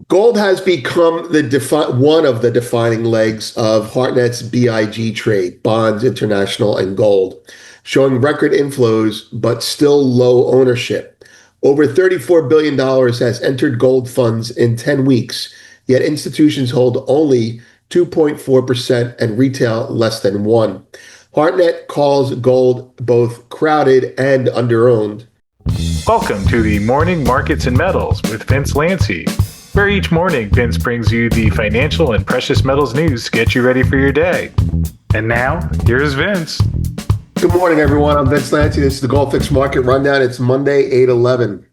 Gold has become one of the defining legs of Hartnett's BIG trade, bonds, international, and gold, showing record inflows but still low ownership. Over $34 billion has entered gold funds in 10 weeks, yet institutions hold only 2.4% and retail less than 1. Hartnett calls gold both crowded and underowned. Welcome to the Morning Markets and Metals with Vince Lanci, where each morning Vince brings you the financial and precious metals news to get you ready for your day. And now, here's Vince. Good morning, everyone. I'm Vince Lanci. This is the Goldfix Market Rundown. It's Monday, 8/11.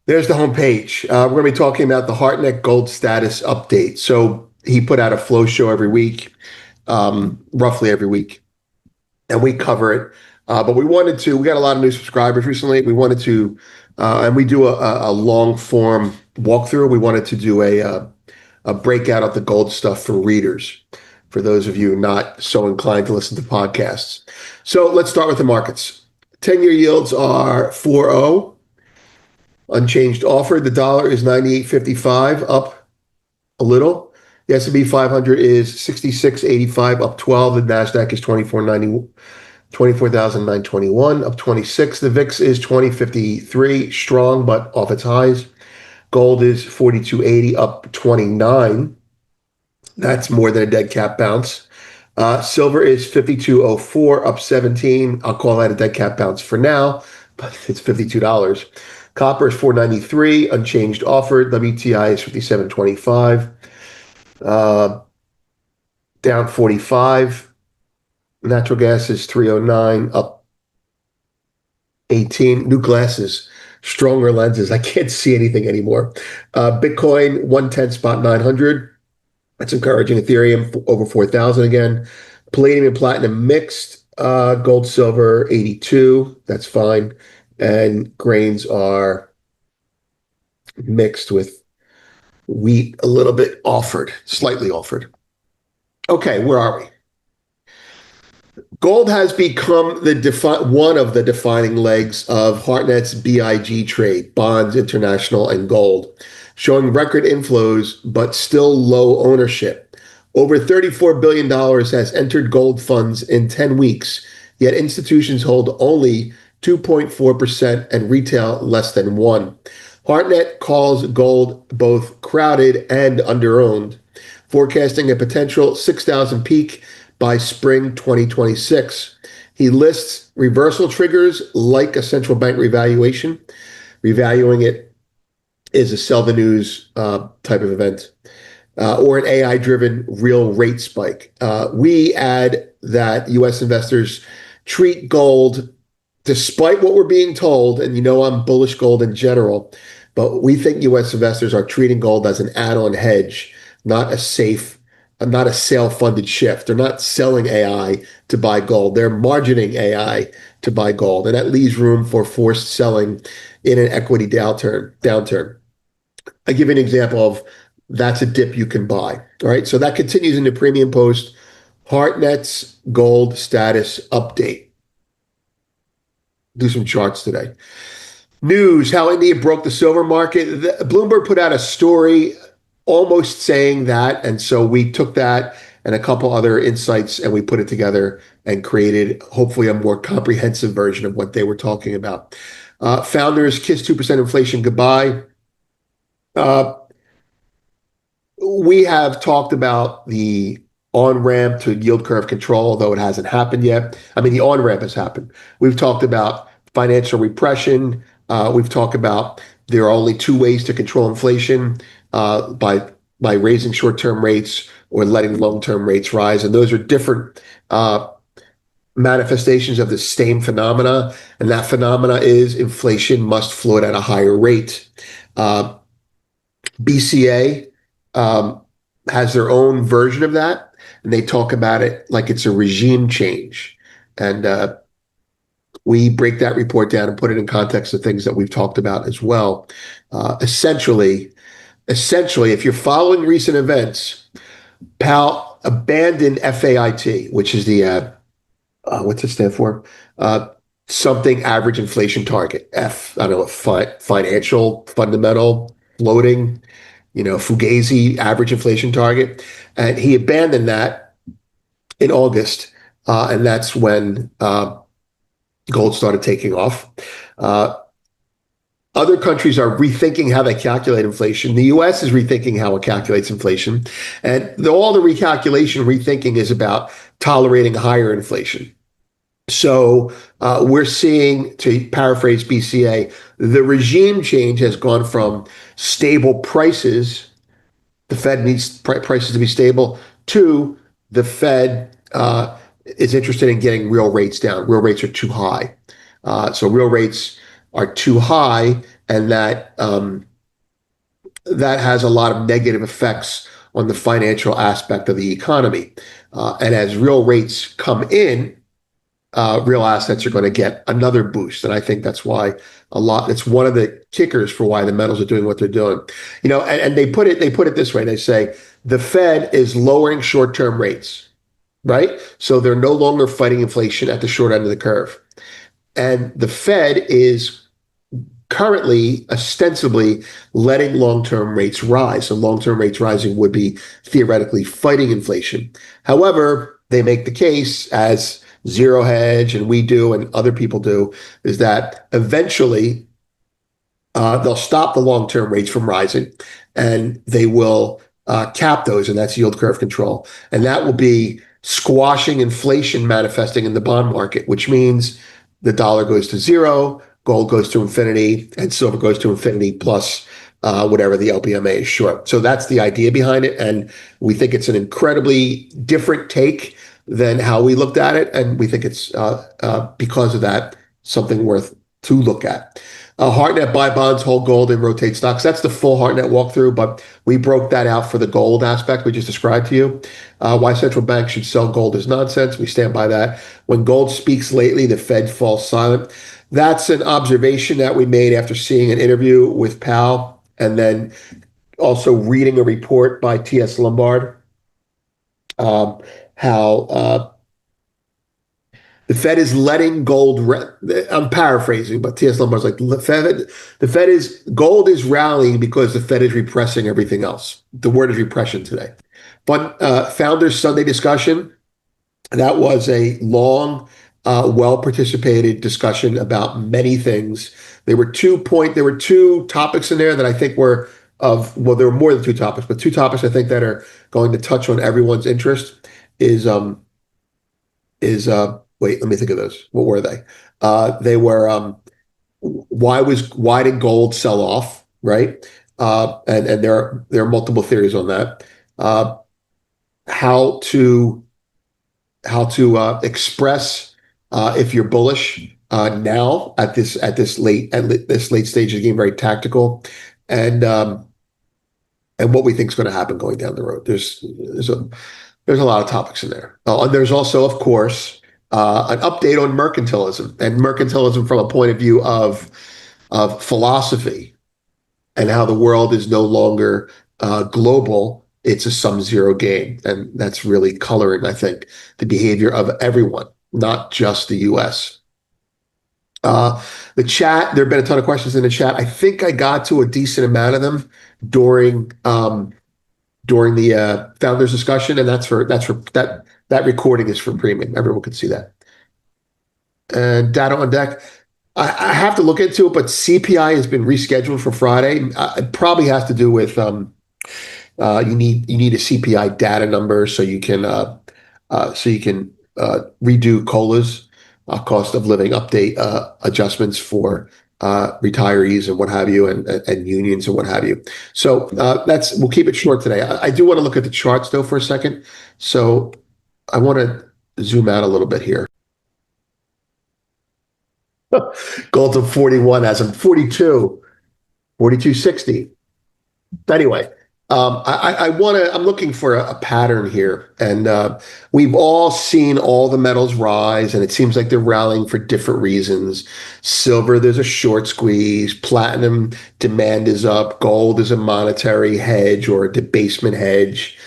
There's the homepage. We're going to be talking about the Hartnett gold status update. So he put out a flow show every week, roughly every week, and we cover it. But we got a lot of new subscribers recently. We wanted to, and we do a long form walkthrough. We wanted to do a breakout of the gold stuff for readers, for those of you not so inclined to listen to podcasts. So let's start with the markets. 10-year yields are 4.0, unchanged offer. The dollar is 98.55, up a little. The S&P 500 is 66.85, up 12. The NASDAQ is 24,921, up 26. The VIX is 2053, strong but off its highs. Gold is 42.80, up 29. That's more than a dead cat bounce. Silver is 52.04, up 17. I'll call that a dead cat bounce for now, but it's $52. Copper is 493, unchanged offer. WTI is 57.25, down 45. Natural gas is 309, up 18. New glasses, stronger lenses. I can't see anything anymore. Bitcoin 110 spot 900. That's encouraging. Ethereum over 4,000 again. Palladium and platinum mixed. Gold, silver 82. That's fine. And grains are mixed with wheat a little bit offered, slightly offered. Okay, where are we? Gold has become one of the defining legs of Hartnett's BIG trade, bonds, international, and gold, showing record inflows but still low ownership. Over $34 billion has entered gold funds in 10 weeks, yet institutions hold only 2.4% and retail less than 1. Hartnett calls gold both crowded and underowned, forecasting a potential 6,000 peak by spring 2026. He lists reversal triggers like a central bank revaluation. Revaluing it is a sell the news type of event, or an AI-driven real rate spike. We add that U.S. investors treat gold, despite what we're being told, and you know I'm bullish gold in general, but we think U.S. investors are treating gold as an add-on hedge, not a sale-funded shift. They're not selling AI to buy gold. They're margining AI to buy gold, and that leaves room for forced selling in an equity downturn. I give you an example of that's a dip you can buy. All right, so that continues in the premium post. Hartnett's gold status update. Do some charts today. News, how India broke the silver market. Bloomberg put out a story almost saying that, and so we took that and a couple other insights and we put it together and created hopefully a more comprehensive version of what they were talking about. Founders kiss 2% inflation goodbye. We have talked about the on-ramp to yield curve control, although it hasn't happened yet. I mean, the on-ramp has happened. We've talked about financial repression. We've talked about there are only two ways to control inflation, by raising short-term rates or letting long-term rates rise. And those are different manifestations of the same phenomena. And that phenomena is inflation must float at a higher rate. BCA has their own version of that, and they talk about it like it's a regime change. And we break that report down and put it in context of things that we've talked about as well. Essentially, if you're following recent events, Powell abandoned FAIT, which is the, what's it stand for? Something average inflation target. I don't know, financial, fundamental, floating. Fugazi average inflation target, and he abandoned that in August, and that's when gold started taking off. Uh, Other countries are rethinking how they calculate inflation. The US is rethinking how it calculates inflation. And all the recalculation, rethinking is about tolerating higher inflation. So we're seeing, to paraphrase BCA, the regime change has gone from stable prices, the Fed needs prices to be stable, to the Fed is interested in getting real rates down. Real rates are too high. So real rates are too high, and that has a lot of negative effects on the financial aspect of the economy. And as real rates come in, real assets are going to get another boost. And I think that's why it's one of the kickers for why the metals are doing what they're doing. And they put it this way. They say the Fed is lowering short-term rates, right? So they're no longer fighting inflation at the short end of the curve. And the Fed is currently ostensibly letting long-term rates rise. So long-term rates rising would be theoretically fighting inflation. However, they make the case, as Zero Hedge and we do and other people do, is that eventually they'll stop the long-term rates from rising, and they will cap those, and that's yield curve control. And that will be squashing inflation manifesting in the bond market, which means the dollar goes to zero, gold goes to infinity, and silver goes to infinity plus whatever the LBMA is short. So that's the idea behind it. And we think it's an incredibly different take than how we looked at it. And we think it's, because of that, something worth to look at. Hartnett buy bonds, hold gold, and rotate stocks. That's the full Hartnett walkthrough, but we broke that out for the gold aspect we just described to you. Why central banks should sell gold is nonsense. We stand by that. When gold speaks lately, the Fed falls silent. That's an observation that we made after seeing an interview with Powell, and then also reading a report by T.S. Lombard, how the Fed is letting gold. I'm paraphrasing, but T.S. Lombard's like the Fed is gold is rallying because the Fed is repressing everything else. The word is repression today. But Founders Sunday discussion, that was a long, well-participated discussion about many things. There were two topics in there that I think were there were more than two topics, but two topics I think that are going to touch on everyone's interest is wait, let me think of those. What were they? They were why did gold sell off, right? And there are multiple theories on that. How to express if you're bullish now at this late stage of the game, very tactical, and what we think is going to happen going down the road. There's a lot of topics in there. And there's also, of course, an update on mercantilism, and mercantilism from a point of view of philosophy, and how the world is no longer global. It's a sum zero game. And that's really coloring, I think, the behavior of everyone, not just the US. The chat, there have been a ton of questions in the chat. I think I got to a decent amount of them during the founders discussion, and that recording is for premium. Everyone can see that. And data on deck. I have to look into it, but CPI has been rescheduled for Friday. It probably has to do with you need a CPI data number so you can redo COLAs, cost of living update adjustments for retirees and what have you, and unions and what have you. So we'll keep it short today. I do want to look at the charts though for a second. So I want to zoom out a little bit here. Gold's at 41 as of 42, 42.60. Anyway, I'm looking for a pattern here, and we've all seen all the metals rise, and it seems like they're rallying for different reasons. Silver, there's a short squeeze. Platinum, demand is up. Gold is a monetary hedge or a debasement hedge.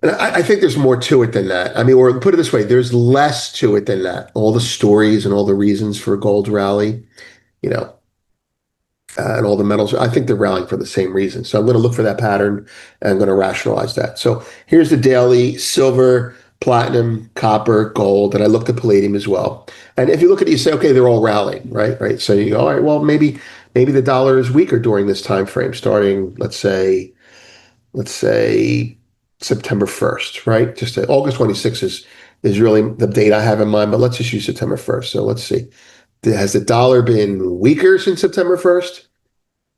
And I think there's more to it than that. I mean, or put it this way, there's less to it than that. All the stories and all the reasons for a gold rally, you know. and all the metals, I think they're rallying for the same reason. So I'm going to look for that pattern and I'm going to rationalize that. So here's the daily: silver, platinum, copper, gold, and I looked at palladium as well. And if you look at it, you say, okay, they're all rallying, right? Right. So you go, all right, well, maybe the dollar is weaker during this time frame, starting, let's say September 1st, right? Just August 26th is really the date I have in mind, but let's just use September 1st. So let's see. Has the dollar been weaker since September 1st?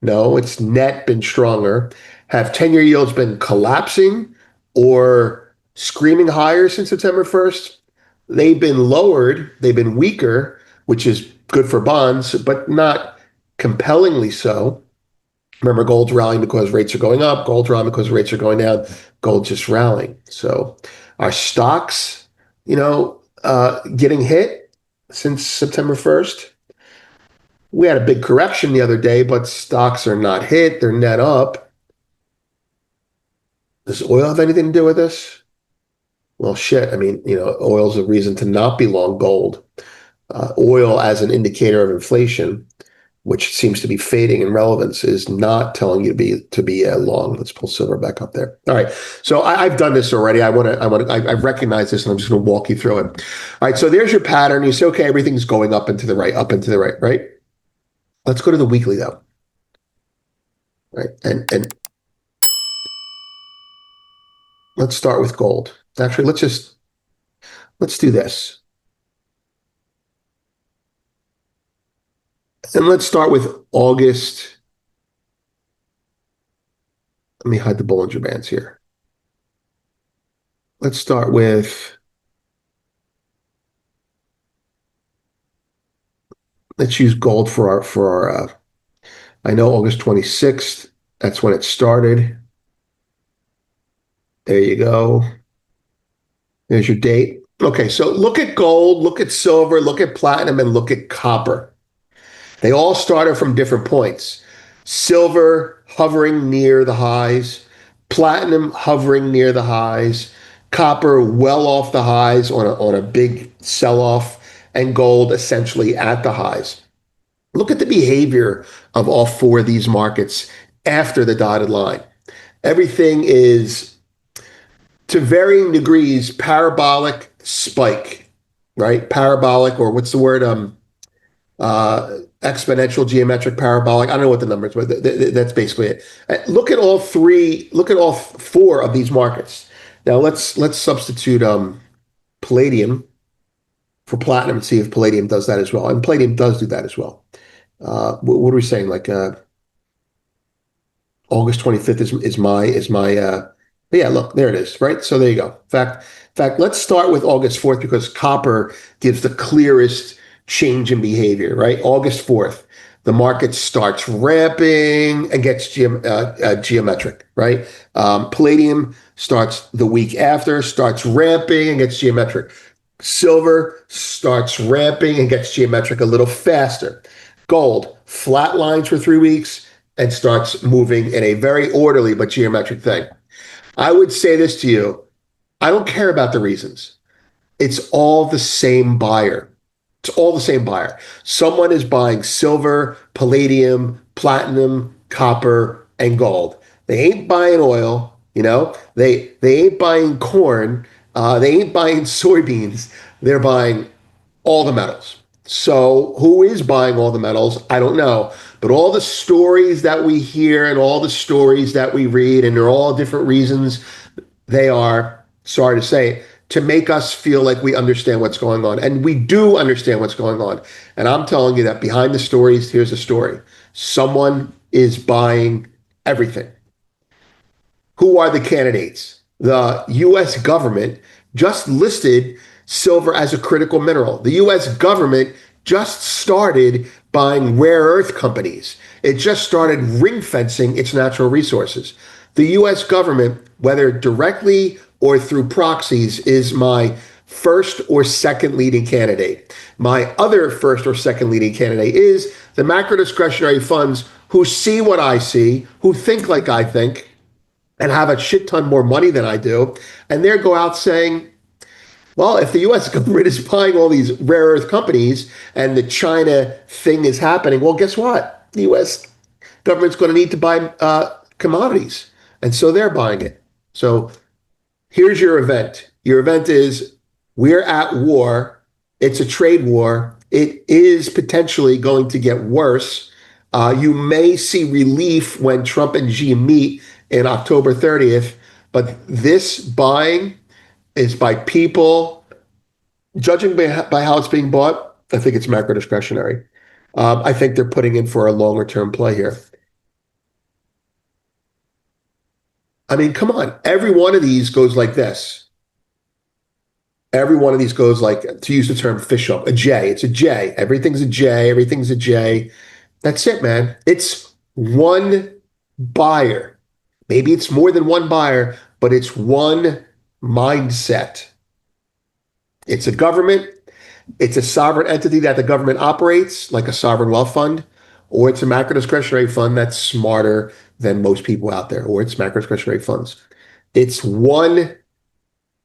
No, it's net been stronger. Have 10-year yields been collapsing or screaming higher since September 1st? They've been lowered, they've been weaker, which is good for bonds, but not compellingly so. Remember, gold's rallying because rates are going up, gold's rallying because rates are going down, gold's just rallying. So our stocks, getting hit since September 1st. We had a big correction the other day, but stocks are not hit. They're net up. Does oil have anything to do with this? Well, shit. I mean, oil's a reason to not be long gold. Oil as an indicator of inflation, which seems to be fading in relevance, is not telling you to be long. Let's pull silver back up there. All right. So I've done this already. I recognize this, and I'm just going to walk you through it. All right. So there's your pattern. You say, okay, everything's going up and to the right, up and to the right, right? Let's go to the weekly though. Right. And let's start with gold. Actually, let's do this. And let's start with August. Let me hide the Bollinger Bands here. Let's start with, let's use gold for our I know August 26th, that's when it started. There you go. There's your date. Okay, so look at gold, look at silver, look at platinum, and look at copper. They all started from different points. Silver hovering near the highs, platinum hovering near the highs, copper well off the highs on a big sell-off, and gold essentially at the highs. Look at the behavior of all four of these markets after the dotted line. Everything is, to varying degrees, parabolic spike, right? Parabolic, or what's the word? Exponential, geometric, parabolic. I don't know what the numbers, but that's basically it. Look at all three. Look at all four of these markets. Now let's substitute palladium for platinum and see if palladium does that as well. And palladium does do that as well. What are we saying? Like August 25th is my yeah, look, there it is, right? So there you go. In fact, let's start with August 4th because copper gives the clearest change in behavior, right? August 4th, the market starts ramping and gets geometric, right? Palladium starts the week after, starts ramping and gets geometric. Silver starts ramping and gets geometric a little faster. Gold flatlines for 3 weeks and starts moving in a very orderly but geometric thing. I would say this to you. I don't care about the reasons. It's all the same buyer. It's all the same buyer. Someone is buying silver, palladium, platinum, copper, and gold. They ain't buying oil, They ain't buying corn. They ain't buying soybeans. They're buying all the metals. So who is buying all the metals? I don't know. But all the stories that we hear and all the stories that we read, and they're all different reasons, they are, sorry to say, to make us feel like we understand what's going on. And we do understand what's going on. And I'm telling you that behind the stories, here's the story. Someone is buying everything. Who are the candidates? The US government just listed silver as a critical mineral. The US government just started buying rare earth companies. It just started ring fencing its natural resources. The US government, whether directly or through proxies, is my first or second leading candidate. My other first or second leading candidate is the macro discretionary funds who see what I see, who think like I think, and have a shit ton more money than I do. And they go out saying, well, if the US government is buying all these rare earth companies and the China thing is happening, well, guess what? The US government's going to need to buy commodities, and so they're buying it. So here's your event. Your event is we're at war. It's a trade war. It is potentially going to get worse. You may see relief when Trump and Xi meet in October 30th, but this buying is by people, judging by how it's being bought, I think it's macro discretionary. I think they're putting in for a longer term play here. I mean, come on. Every one of these goes like this. Every one of these goes like, to use the term fish up, a J. It's a J. Everything's a J. Everything's a J. That's it, man. It's one buyer. Maybe it's more than one buyer, but it's one mindset. It's a government. It's a sovereign entity that the government operates, like a sovereign wealth fund, or it's a macro discretionary fund that's smarter than most people out there, or it's macro discretionary funds. It's one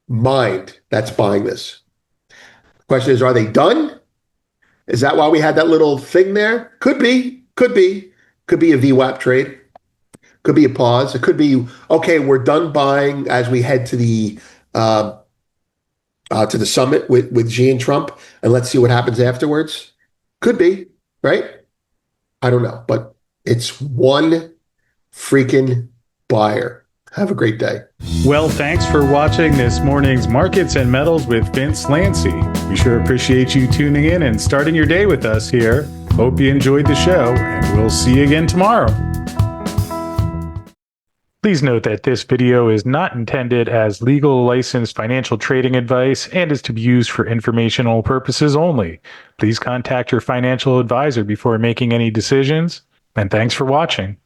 mind that's buying this. The question is, are they done? Is that why we had that little thing there? Could be, could be. Could be a VWAP trade. Could be a pause. It could be, okay, we're done buying as we head to the summit with Xi and Trump, and let's see what happens afterwards. Could be, right? I don't know, but it's one freaking buyer. Have a great day. Well, thanks for watching this morning's Markets and Metals with Vince Lancy. We sure appreciate you tuning in and starting your day with us here. Hope you enjoyed the show, and we'll see you again tomorrow. Please note that this video is not intended as legal licensed financial trading advice and is to be used for informational purposes only. Please contact your financial advisor before making any decisions, and thanks for watching.